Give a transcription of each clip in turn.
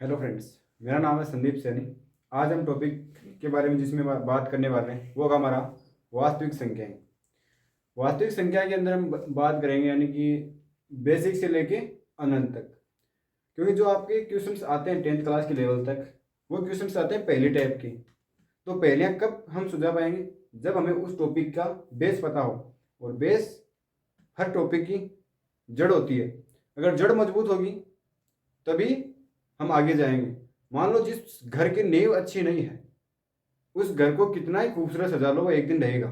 Hello friends, मेरा नाम है संदीप सैनी। आज हम टॉपिक के बारे में जिसमें बात करने वाले हैं वो होगा हमारा वास्तविक संख्याएं। वास्तविक संख्या के अंदर हम बात करेंगे यानी कि बेसिक से लेके अनंत तक, क्योंकि जो आपके क्वेश्चंस आते हैं 10th क्लास के लेवल तक वो क्वेश्चंस आते हैं पहली टाइप के। तो पहलियाँ कब हम सुलझा पाएंगे? जब हमें उस टॉपिक का बेस पता हो, और बेस हर टॉपिक की जड़ होती है। अगर जड़ मजबूत होगी तभी हम आगे जाएंगे। मान लो जिस घर की नींव अच्छी नहीं है, उस घर को कितना ही खूबसूरत सजा लो वो एक दिन रहेगा।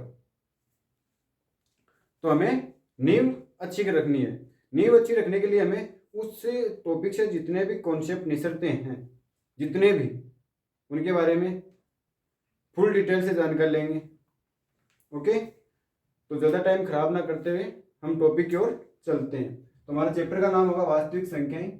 तो हमें नींव अच्छी रखनी है। नींव अच्छी रखने के लिए हमें उससे टॉपिक से जितने भी कॉन्सेप्ट निसरते हैं, जितने भी, उनके बारे में फुल डिटेल से जानकारी लेंगे। ओके, तो ज़्यादा टाइम खराब ना करते हुए हम टॉपिक की ओर चलते हैं। तो हमारा चैप्टर का नाम होगा वास्तविक संख्याएं।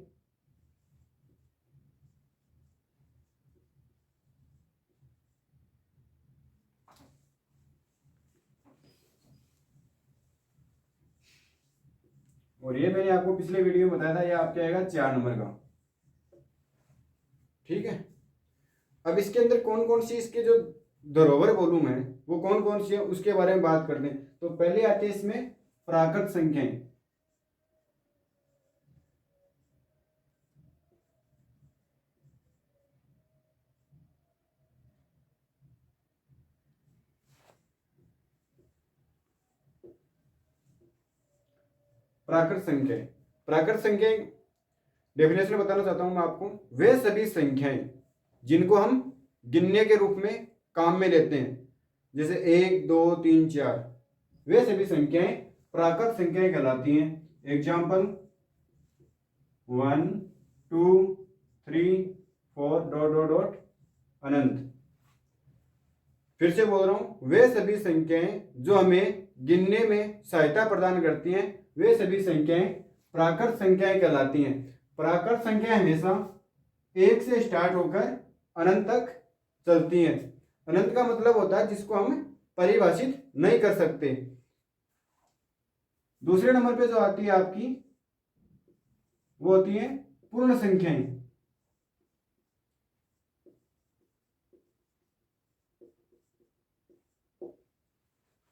और ये मैंने आपको पिछले वीडियो में बताया था, ये आपके आएगा 4 नंबर का। ठीक है, अब इसके अंदर कौन कौन सी इसके जो धरोहर वॉल्यूम है वो कौन कौन सी है उसके बारे में बात करते हैं। तो पहले आती है इसमें प्राकृत संख्याएं। प्राकृत संख्याएं, प्राकृत संख्याएं डेफिनेशन बताना चाहता हूं मैं आपको। वे सभी संख्याएं जिनको हम गिनने के रूप में काम में लेते हैं, जैसे 1 2 3 4, वे सभी संख्याएं प्राकृत संख्याएं कहलाती हैं। एग्जाम्पल 1 2 3 4 डॉट डॉट डॉट अनंत। फिर से बोल रहा हूं, वे सभी संख्याएं जो हमें गिनने में सहायता प्रदान करती हैं वे सभी संख्याएं प्राकृत संख्याएं कहलाती हैं। प्राकृत संख्याएं हमेशा 1 से स्टार्ट होकर अनंत तक चलती हैं। अनंत का मतलब होता है जिसको हम परिभाषित नहीं कर सकते। दूसरे नंबर पे जो आती है आपकी वो होती है पूर्ण संख्याएं।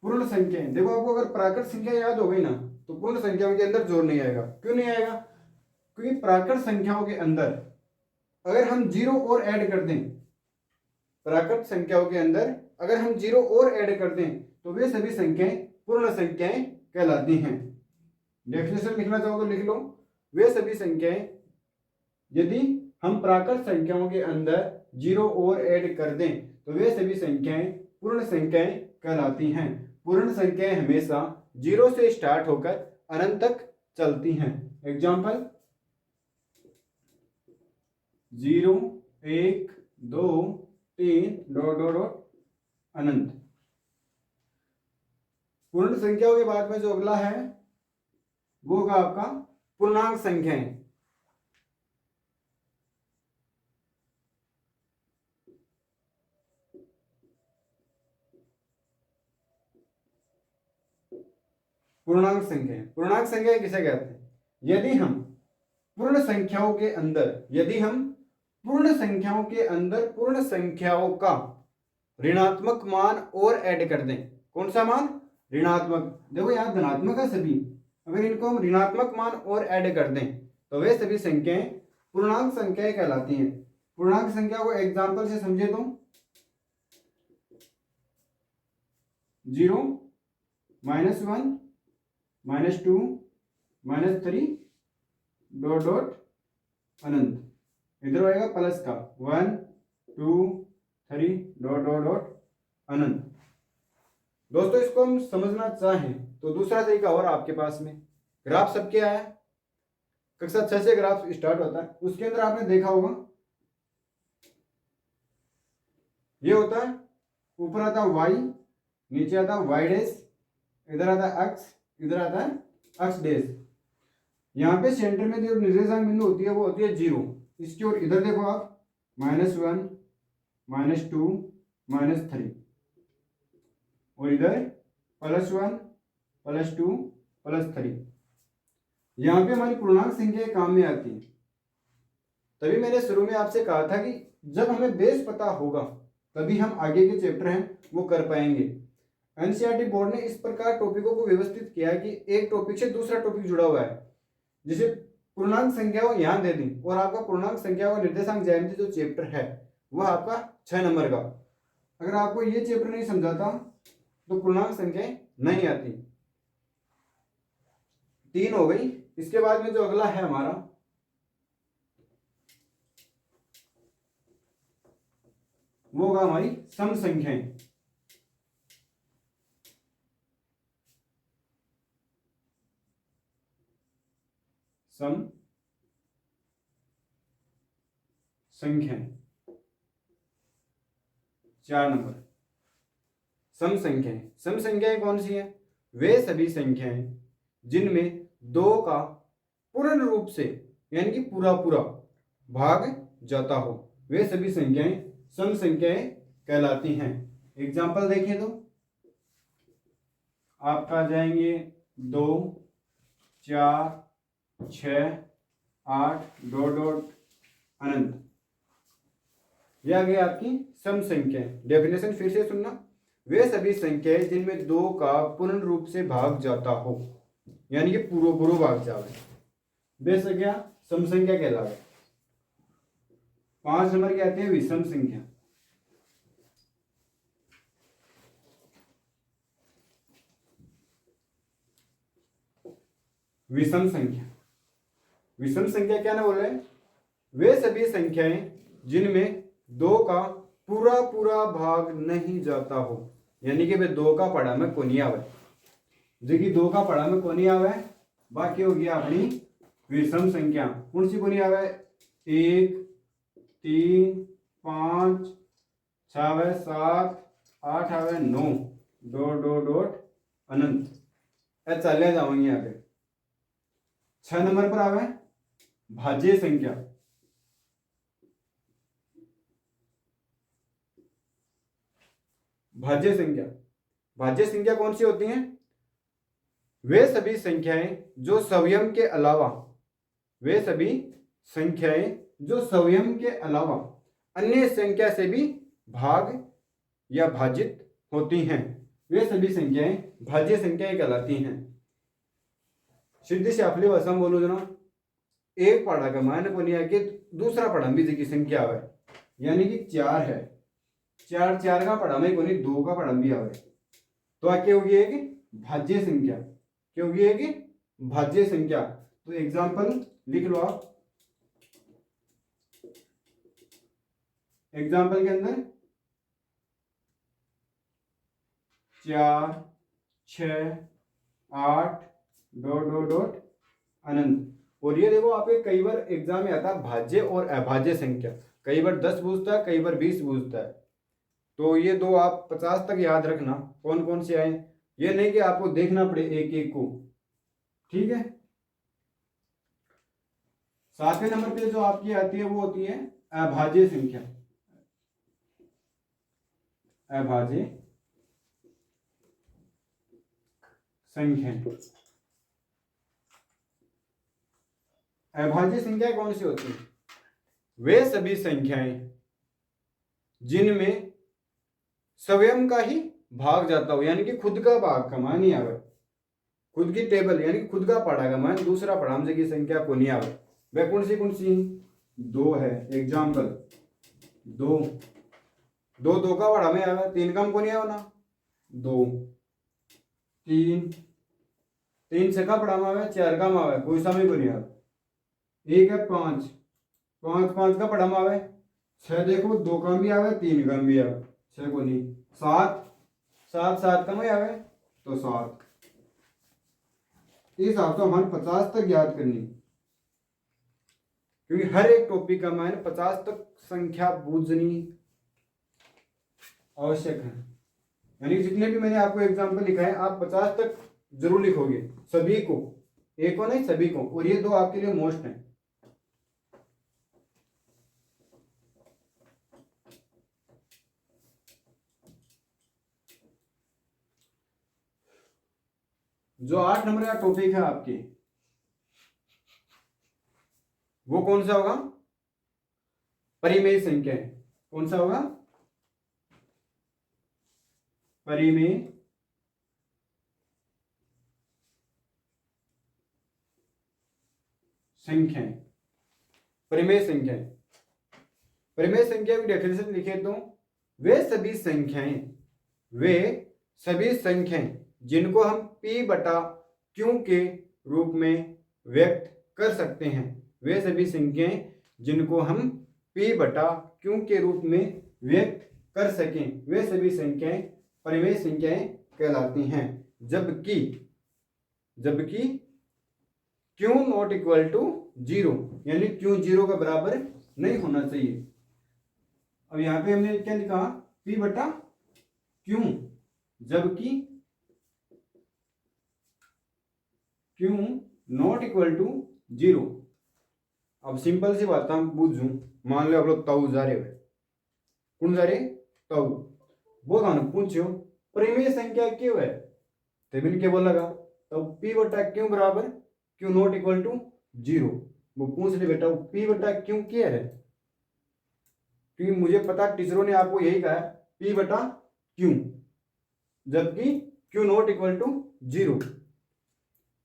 पूर्ण संख्याएं, देखो आपको अगर प्राकृत संख्या याद हो गई ना तो पूर्ण संख्याओं के अंदर जोर नहीं आएगा। क्यों नहीं आएगा? क्योंकि प्राकृत संख्याओं के अंदर अगर हम जीरो और ऐड कर दें, प्राकृत संख्याओं के अंदर अगर हम जीरो और ऐड कर दें तो वे सभी संख्याएं पूर्ण संख्याएं कहलाती हैं। डेफिनेशन लिखना चाहो तो लिख लो। वे सभी संख्याएं यदि हम प्राकृत संख्याओं के अंदर जीरो और ऐड कर दें तो वे सभी संख्याएं पूर्ण संख्याएं कहलाती हैं। पूर्ण संख्याएं हमेशा जीरो से स्टार्ट होकर अनंत तक चलती हैं। एग्जाम्पल 0 1 2 3 डॉट डॉट डॉट अनंत। पूर्ण संख्याओं के बाद में जो अगला है वो होगा आपका पूर्णांक संख्याएं। पूर्णांक संख्याएं, पूर्णांक संख्याएं किसे कहते हैं? यदि हम पूर्ण संख्याओं के अंदर, यदि हम पूर्ण संख्याओं के अंदर पूर्ण संख्याओं का ऋणात्मक मान और ऐड कर दें। कौन सा मान? ऋणात्मक। देखो यहाँ धनात्मक है सभी, अगर इनको हम ऋणात्मक मान और ऐड कर दें तो वे सभी संख्याएं पूर्णांक संख्याएं कहलाती हैं। पूर्णांक संख्या को एग्जाम्पल से समझे तो 0 -1 -2 -3 डॉट डॉट अनंत। इधर आएगा प्लस का 1 2 3 डॉट डॉट डॉट अनंत। दोस्तों इसको हम समझना चाहें तो दूसरा तरीका और आपके पास में, ग्राफ सबके आया, कक्षा 6 से ग्राफ स्टार्ट होता है, उसके अंदर आपने देखा होगा ये होता है, ऊपर आता है y, नीचे आता है y डैश, इधर आता है x, इधर आता है x डैश। यहाँ पे सेंटर में जो निर्देशांक बिंदु होती है वो होती है 0। इसकी ओर इधर देखो आप -1 -2 -3, और इधर +1 +2 +3। यहाँ पे हमारी पूर्णांक संख्या काम में आती है। तभी मैंने शुरू में आपसे कहा था कि जब हमें बेस पता होगा तभी हम आगे के चैप्टर हैं वो कर पाएंगे। एनसीईआरटी बोर्ड ने इस प्रकार टॉपिकों को व्यवस्थित किया है कि एक टॉपिक से दूसरा टॉपिक जुड़ा हुआ है। जिसे पूर्णांक संख्याओं यहाँ दे दी और आपका पूर्णांक संख्या और निर्देशांक ज्यामिति जो चैप्टर है वह आपका 6 नंबर का। अगर आपको ये चैप्टर नहीं समझाता तो पूर्णांक संख्याएं नहीं आती। 3 हो गई। इसके बाद में जो अगला है हमारा वो होगा हमारी सम संख्याएं। सम संख्याएं 4 नंबर। सम संख्याएं कौन सी है? वे सभी संख्याएं जिनमें 2 का पूर्ण रूप से यानी कि पूरा पूरा भाग जाता हो, वे सभी संख्याएं सम संख्याएं कहलाती हैं। एग्जाम्पल देखें तो आपका जाएंगे 2, 4, 6, 8 डॉट डॉट अनंत। यह आ गई आपकी सम संख्याएं। डेफिनेशन फिर से सुनना। वे सभी संख्याएं जिनमें 2 का पूर्ण रूप से भाग जाता हो यानी कि पूरो भाग जावे वे संख्या सम संख्या कहलावे। 5 नंबर की आती है विषम संख्या। विषम संख्या क्या ना बोल रहे? वे सभी संख्याएं जिनमें 2 का पूरा पूरा भाग नहीं जाता हो यानी कि वे 2 का पढ़ा में कोनी आवे। देखिए 2 का पढ़ा में कोनी आवे, बाकी हो गया अपनी विषम संख्या। कौन सी कोनी आवे? 1, 3, 5, 6 आवे, 7, 8 आवे, 9 डॉट डॉट डॉट अनंत। चले जाओगे आगे। 6 नंबर पर आवे भाज्य संख्या। भाज्य संख्या कौन सी होती हैं? वे सभी संख्याएं जो सवयम के अलावा अन्य संख्या से भी भाग या भाजित होती हैं, वे सभी संख्याएं भाज्य संख्याएं कहलाती हैं। सीधी से आपली भाषा में बोलो जना, एक पढ़ा का मान को नहीं आके दूसरा पढ़ा भी की संख्या आवे यानी कि 4 है, 4 का पढ़ा में को नहीं 2 का पढ़ा भी आवे तो क्या होगी? एक भाज्य संख्या। क्या होगी? एक भाज्य संख्या। तो एग्जांपल लिख लो आप। एग्जांपल के अंदर 4, 6, 8 डॉट डॉट डॉट अनंत। और ये देखो आपके कई बार एग्जाम में आता है भाज्य और अभाज्य संख्या। कई बार 10 पूछता है, कई बार 20 पूछता है। तो ये 2 आप 50 तक याद रखना कौन कौन से आए। ये नहीं कि आपको देखना पड़े एक एक को, ठीक है। 7वें नंबर पे जो आपकी आती है वो होती है अभाज्य संख्या। अभाज्य संख्या। अभाज्य संख्या कौन सी होती है? वे सभी संख्याएं जिनमें स्वयं का ही भाग जाता हो यानी कि खुद का भाग का मान ही आवे, खुद की टेबल यानी कि खुद का पढ़ा का मान दूसरा पढ़ाम की संख्या को नहीं आवे। वह कौन सी 2 है। एग्जाम्पल 2 का पढ़ा में आवे, 3 का को नहीं आवे ना 2, 3 से का पढ़ा में आवे, 4 का में आवे, कोई समय को नहीं आवे। 1 है 5 का पढ़ा में आवे, 6 देखो 2 का भी आवे, 3 का भी आवे, 6 को नहीं। 7 का में आवे तो 7। इस हिसाब से हमारे 50 तक याद करनी, क्योंकि हर एक टॉपिक का मान 50 तक संख्या बूझनी आवश्यक है। यानी जितने भी मैंने आपको एग्जाम्पल लिखा है आप 50 तक जरूर लिखोगे, सभी को, एक को नहीं सभी को। और ये 2 आपके लिए मोस्ट हैं। जो 8 नंबर का टॉपिक है आपके वो कौन सा होगा? परिमेय संख्याएं। कौन सा होगा? परिमेय संख्याएं। परिमेय संख्याएं, परिमेय संख्या की डेफिनेशन लिखे तो वे सभी संख्याएं जिनको हम p बटा q के रूप में व्यक्त कर सकते हैं। वे सभी संख्याएं जिनको हम p बटा q के रूप में व्यक्त कर सकें, वे सभी संख्याएं परिमेय संख्याएं कहलाती हैं। जबकि q नॉट इक्वल टू 0, यानी q 0 का बराबर नहीं होना चाहिए। अब यहां पे हमने क्या लिखा? p बटा q, जबकि q नॉट इक्वल टू 0। अब सिंपल सी बात हम बूझू, मान लो आप लोग ताऊ जा रहे हो, कौन जा रहे? ताऊ। वो थाने पूछो परिमेय संख्या क्यों है, तभी क्या बोलेगा? तो p बटा q बराबर q नॉट इक्वल टू 0। वो पूछ ले बेटा p बटा q क्या है, क्योंकि मुझे पता टीचरों ने आपको यही कहा p बटा q, जबकि q नॉट इक्वल टू 0।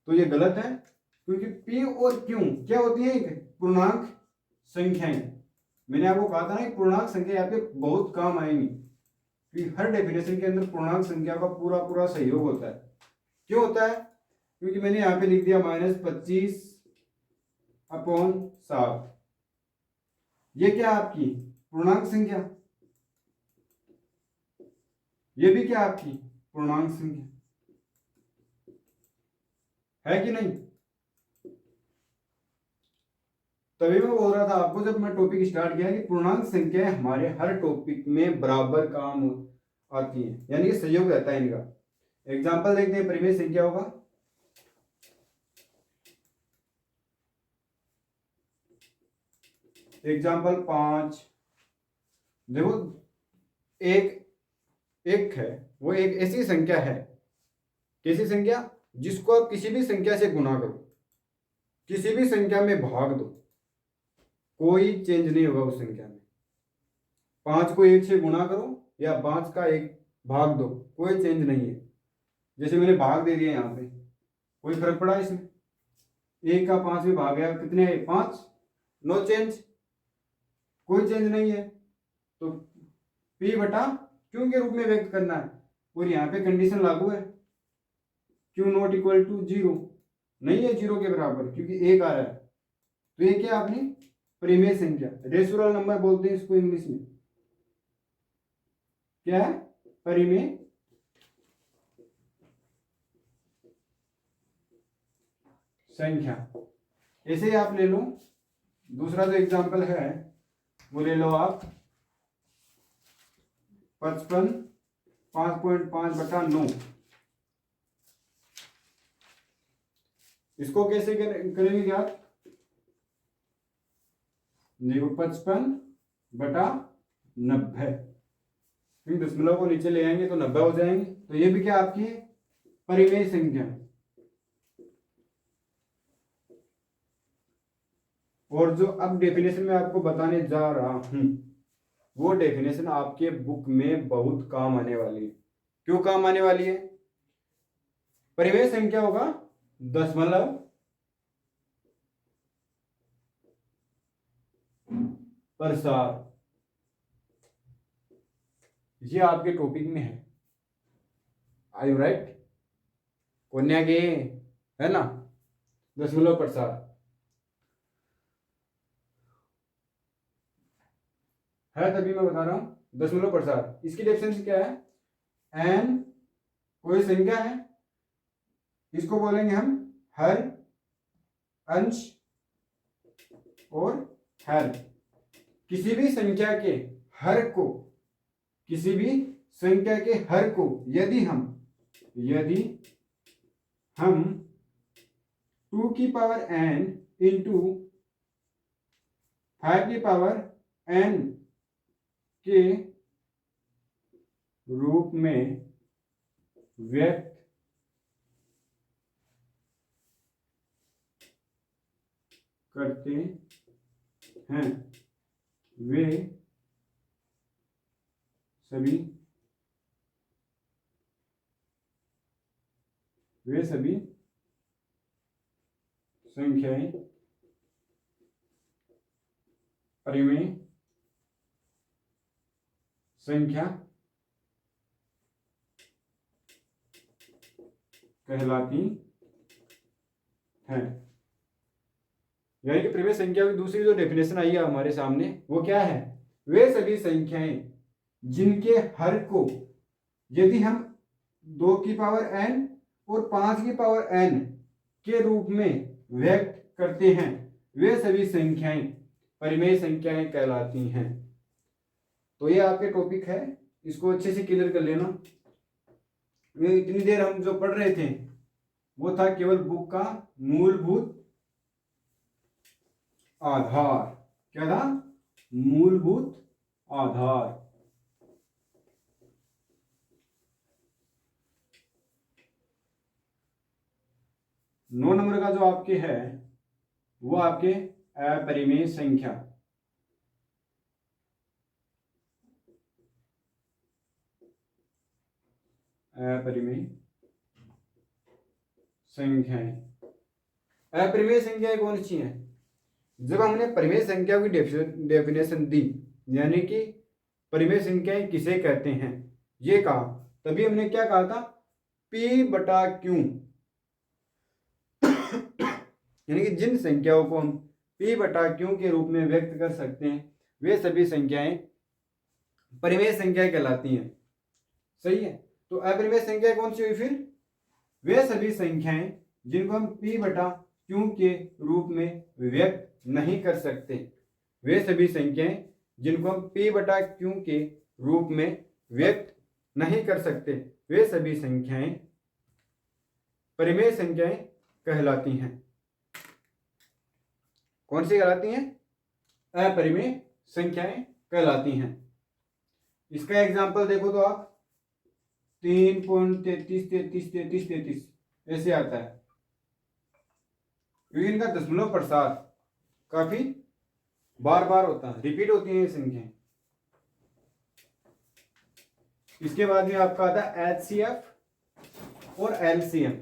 तो ये गलत है, क्योंकि p और q क्या होती है? पूर्णांक संख्याएं। मैंने आपको कहा था ना पूर्णांक संख्या यहाँ पे बहुत काम आएंगी, क्योंकि हर डेफिनेशन के अंदर पूर्णांक संख्या का पूरा पूरा सहयोग होता है। क्यों होता है? क्योंकि मैंने यहाँ पे लिख दिया -25/7। ये क्या आपकी पूर्णांक संख्या, ये भी क्या आपकी पूर्णांक संख्या है कि नहीं? तभी मैं बोल रहा था आपको जब मैं टॉपिक स्टार्ट किया कि पूर्णांक संख्याएं हमारे हर टॉपिक में बराबर काम आती हैं, यानी कि सहयोग रहता है इनका। एग्जांपल देखते हैं, परिमेय संख्या होगा एग्जाम्पल 5। देखो एक है, वो एक ऐसी संख्या है, कैसी संख्या? जिसको आप किसी भी संख्या से गुना करो, किसी भी संख्या में भाग दो, कोई चेंज नहीं होगा उस संख्या में। 5 को 1 से गुना करो या 5 का 1 भाग दो, कोई चेंज नहीं है। जैसे मैंने भाग दे दिया यहाँ पे, कोई फर्क पड़ा इसमें? 1 का 5 में भाग गया, कितने? 5, नो चेंज, कोई चेंज नहीं है। तो p बटा q के रूप में व्यक्त करना है, और यहाँ पे कंडीशन लागू है, q नॉट इक्वल टू 0 नहीं है, 0 के बराबर, क्योंकि 1 आ रहा है। तो ये क्या आपने परिमेय संख्या, रेशनल नंबर बोलते हैं इसको इंग्लिश में, क्या है? परिमेय संख्या। ऐसे ही आप ले लो दूसरा जो एग्जांपल है, वो ले लो आप 55 5.5/9। इसको कैसे करेंगे याद? देखो 55/90, दशमलव को नीचे ले आएंगे तो 90 हो जाएंगे। तो ये भी क्या आपकी परिमेय संख्या। और जो अब डेफिनेशन में आपको बताने जा रहा हूं, वो डेफिनेशन आपके बुक में बहुत काम आने वाली है। क्यों काम आने वाली है? परिमेय संख्या होगा दशमलव प्रसार, ये आपके टॉपिक में है। Are you right? कन्या के है ना, दशमलव प्रसार है, तभी मैं बता रहा हूं दशमलव प्रसार। इसकी डेफिनेशन क्या है? n कोई संख्या है, इसको बोलेंगे हम हर, अंश और हर। किसी भी संख्या के हर को, किसी भी संख्या के हर को यदि हम 2 की पावर n इंटू 5 की पावर n के रूप में व्यक्त करते हैं, वे सभी संख्याएं परिमेय संख्या कहलाती हैं। यानी कि परिमेय संख्या की दूसरी जो डेफिनेशन आई है हमारे सामने वो क्या है? वे सभी संख्याएं जिनके हर को यदि हम 2 की पावर n और 5 की पावर n के रूप में व्यक्त करते हैं, वे सभी संख्याएं परिमेय संख्याएं कहलाती हैं। तो ये आपके टॉपिक है, इसको अच्छे से क्लियर कर लेना। इतनी देर हम जो पढ़ रहे थे वो था केवल बुक का मूलभूत आधार। क्या था? मूलभूत आधार। नौ नंबर का जो आपके है वो आपके अपरिमेय संख्या। अपरिमेय संख्याएं। अपरिमेय संख्याएं कौन सी हैं? जब हमने परिमेय संख्या की डेफिनेशन दी, यानी कि परिमेय संख्याएं किसे कहते हैं ये कहा, तभी हमने क्या कहा था? P/Q, यानी कि जिन संख्याओं को हम P/Q के रूप में व्यक्त कर सकते हैं वे सभी संख्याएं परिमेय संख्या कहलाती हैं। सही है। तो अपरिमेय संख्या कौन सी हुई फिर? वे सभी संख्याएं जिनको हम P/Q के रूप में व्यक्त नहीं कर सकते, वे सभी संख्याएं जिनको हम P/Q के रूप में व्यक्त नहीं कर सकते, वे सभी संख्याएं परिमेय संख्याएं कहलाती हैं। कौन सी कहलाती हैं? अपरिमेय संख्याएं कहलाती हैं। इसका एग्जाम्पल देखो तो आप 3.33 ऐसे आता है, क्योंकि इनका दशमलव प्रसार काफी बार बार होता है, रिपीट होती है ये संख्याएं। इसके बाद में आपका आता है HCF और LCM।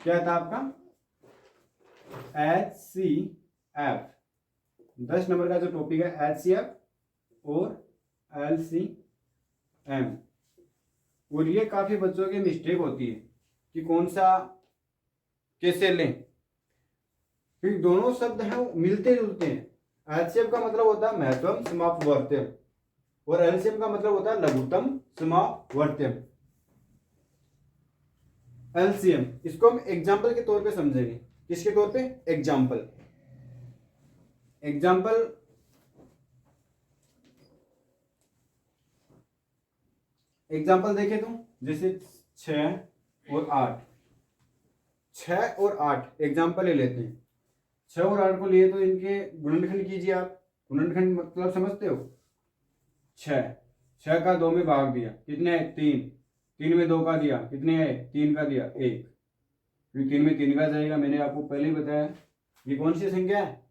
क्या था आपका? HCF 10 नंबर का जो टॉपिक है, HCF और LCM। और ये काफी बच्चों की मिस्टेक होती है कि कौन सा कैसे लें, क्योंकि दोनों शब्द हैं वो मिलते जुलते हैं। HCF का मतलब होता है महत्तम समापवर्त्यम और LCM का मतलब होता है लघुत्तम समापवर्त्यम। LCM इसको हम एग्जाम्पल के तौर पे समझेंगे। किसके तौर पे? एग्जाम्पल। एग्जाम्पल देखें तो जैसे 6 और 8, 6 और 8 एग्जाम्पल ले लेते हैं। 6 और 8 को लिए तो इनके गुणनखंड कीजिए आप। गुणनखंड मतलब समझते हो? 6 का 2 में भाग दिया, कितने? 3। 3 में 2 का दिया, कितने है? 3 का दिया, 1। फिर 3 में 3 का जाएगा। मैंने आपको पहले ही बताया ये कौन सी संख्या है?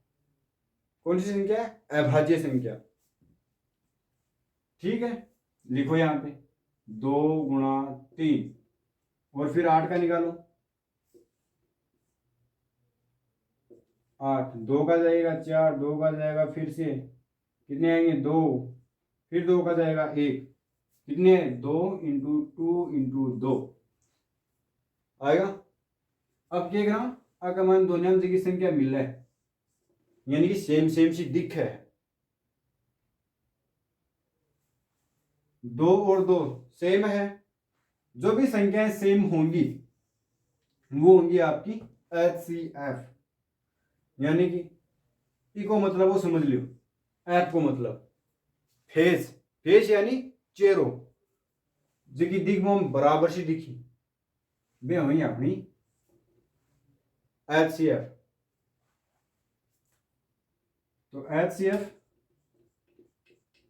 कौन सी संख्या है? अभाज्य संख्या। ठीक है, लिखो यहां पे 2 गुणा 3 और फिर 8 का निकालो। 8, 2 का जाएगा 4, 2 का जाएगा, फिर से कितने आएंगे? 2, फिर 2 का जाएगा 1, कितने? 2 × 2 × 2 आएगा। अब क्या करना? अगर मान दोनों की संख्या मिल है, यानी कि सेम सी दिख है, 2 और 2 सेम है। जो भी संख्याएं सेम होंगी वो होंगी आपकी HCF। यानी कि ई को मतलब वो समझ लियो, एफ को मतलब फेस। फेस यानी चेहरो जिकी दिख में बराबर सी दिखी, वे हुई अपनी HCF। तो HCF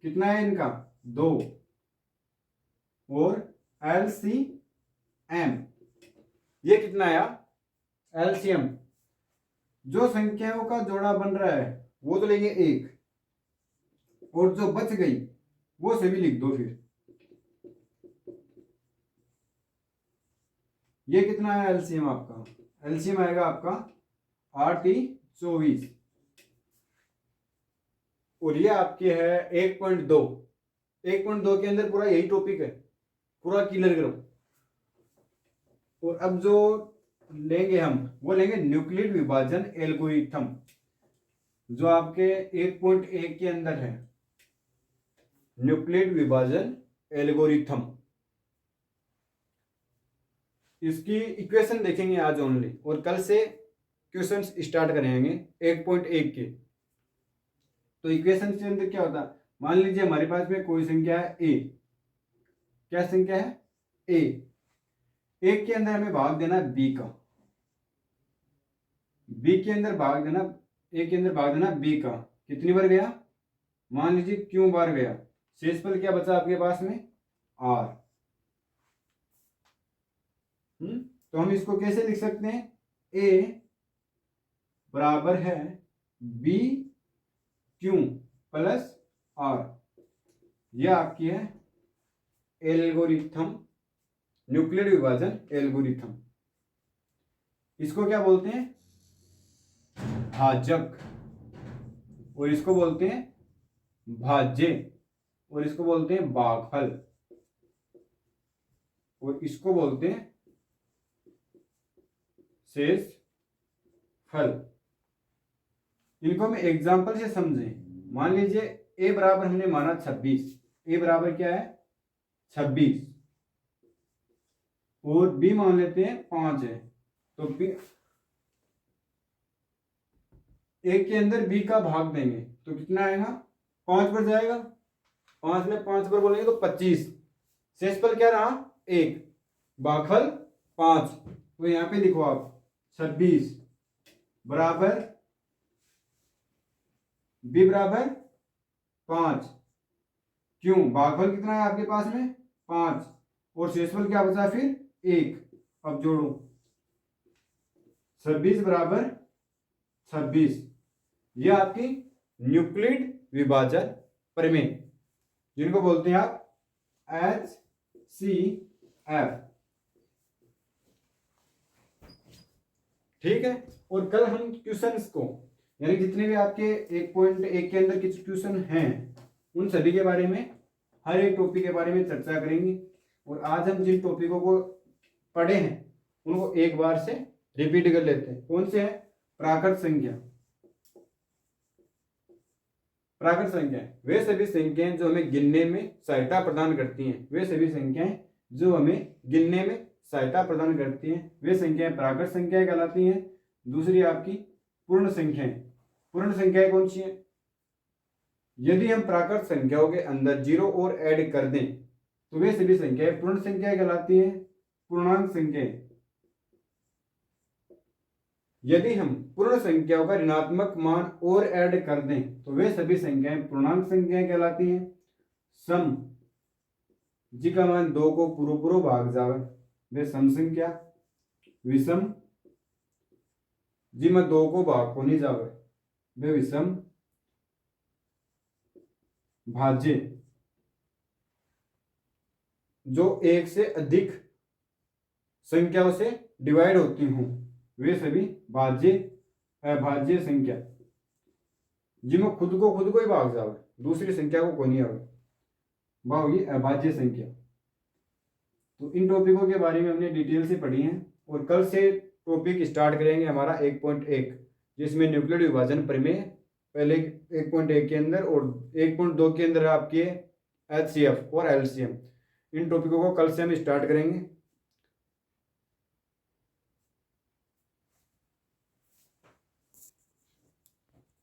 कितना है इनका? 2। और LCM ये कितना आया? LCM जो संख्याओं का जोड़ा बन रहा है वो तो लेंगे 1, और जो बच गई वो सभी लिख दो। फिर ये कितना है एलसीएम आपका? एलसीएम आएगा आपका 8 × 24 और ये आपकी है 1.2। 1.2 के अंदर पूरा यही टॉपिक है, पूरा क्लियर करो। और अब जो लेंगे हम वो लेंगे न्यूक्लिड विभाजन एल्गोरिथम, जो आपके 1.1 के अंदर है, न्यूक्लिड विभाजन एल्गोरिथम। इसकी इक्वेशन देखेंगे आज ओनली, और कल से क्वेश्चंस स्टार्ट करेंगे 1.1 के। तो इक्वेशन के अंदर क्या होता है, मान लीजिए हमारे पास में कोई संख्या है ए। क्या संख्या है? ए। एक के अंदर हमें भाग देना बी का, बी के अंदर भाग देना, ए के अंदर भाग देना बी का। कितनी बार गया? मान लीजिए क्यों बार गया। शेषफल क्या बचा आपके पास में? आर। तो हम इसको कैसे लिख सकते हैं? ए बराबर है बी क्यू प्लस आर। यह आपकी है एल्गोरिथम, न्यूक्लिड विभाजन एल्गोरिथम। इसको क्या बोलते हैं? भाजक, और इसको बोलते हैं भाज्य, और इसको बोलते हैं भागफल, और इसको बोलते हैं शेष फल। इनको हम एग्जाम्पल से समझें। मान लीजिए ए बराबर हमने माना 26। ए बराबर क्या है? 26। और बी मान लेते हैं 5 है। तो बी, ए के अंदर बी का भाग देंगे तो कितना आएगा? 5 पर जाएगा। 5 में 5 पर बोलेंगे तो 25। शेषफल क्या रहा? 1। भागफल 5। तो यहां पे लिखो आप 26 बराबर बी बराबर 5। क्यों? भागफल कितना है आपके पास में? 5। और शेषफल क्या बचा फिर? 1। अब जोड़ो 26 बराबर 26। यह आपकी न्यूक्लिड विभाजन प्रमेय, जिनको बोलते हैं आप HCF। ठीक है। और कल हम क्वेश्चंस को, यानी जितने भी आपके 1.1 के अंदर कुछ क्वेश्चन हैं, उन सभी के बारे में, हर एक टॉपिक के बारे में चर्चा करेंगे। और आज हम जिन टॉपिकों को पढ़े हैं उनको एक बार से रिपीट कर लेते हैं। कौन से हैं? प्राकृत संख्या। प्राकृत संख्याएं वे सभी संख्याएं जो हमें गिनने में सहायता प्रदान करती हैं। वे सभी संख्याएं जो हमें गिनने में सहायता प्रदान करती हैं, वे संख्याएं प्राकृत संख्याएं कहलाती हैं। दूसरी आपकी पूर्ण संख्याएं। पूर्ण संख्याएं कौन सी हैं? यदि हम प्राकृत संख्याओं के अंदर 0 और ऐड कर दें तो वे सभी संख्याएं पूर्ण संख्याएं कहलाती हैं। पूर्णांक संख्याएं, यदि हम पूर्ण संख्याओं का ऋणात्मक मान और ऐड कर दें तो वे सभी संख्याएं पूर्णांक संख्याएं कहलाती हैं। सम, जी का मान 2 को पूरो पूरो भाग जावे वे सम संख्या। विषम, जी में 2 को भाग को नहीं जावे वे विषम। भाज्य, जो 1 से अधिक संख्याओं से डिवाइड होती हूं वे सभी भाज्य। अभाज्य संख्या, जिसमें खुद को ही भाग जावे, दूसरी संख्या को कोई नहीं आवे, वह होगी अभाज्य संख्या। तो इन टॉपिकों के बारे में हमने डिटेल से पढ़ी है। और कल से टॉपिक स्टार्ट करेंगे हमारा 1.1, जिसमें न्यूक्लिड विभाजन प्रमेय पहले 1.1 के अंदर, और 1.2 के अंदर आपके HCF और LCM। इन टॉपिकों को कल से हम स्टार्ट करेंगे।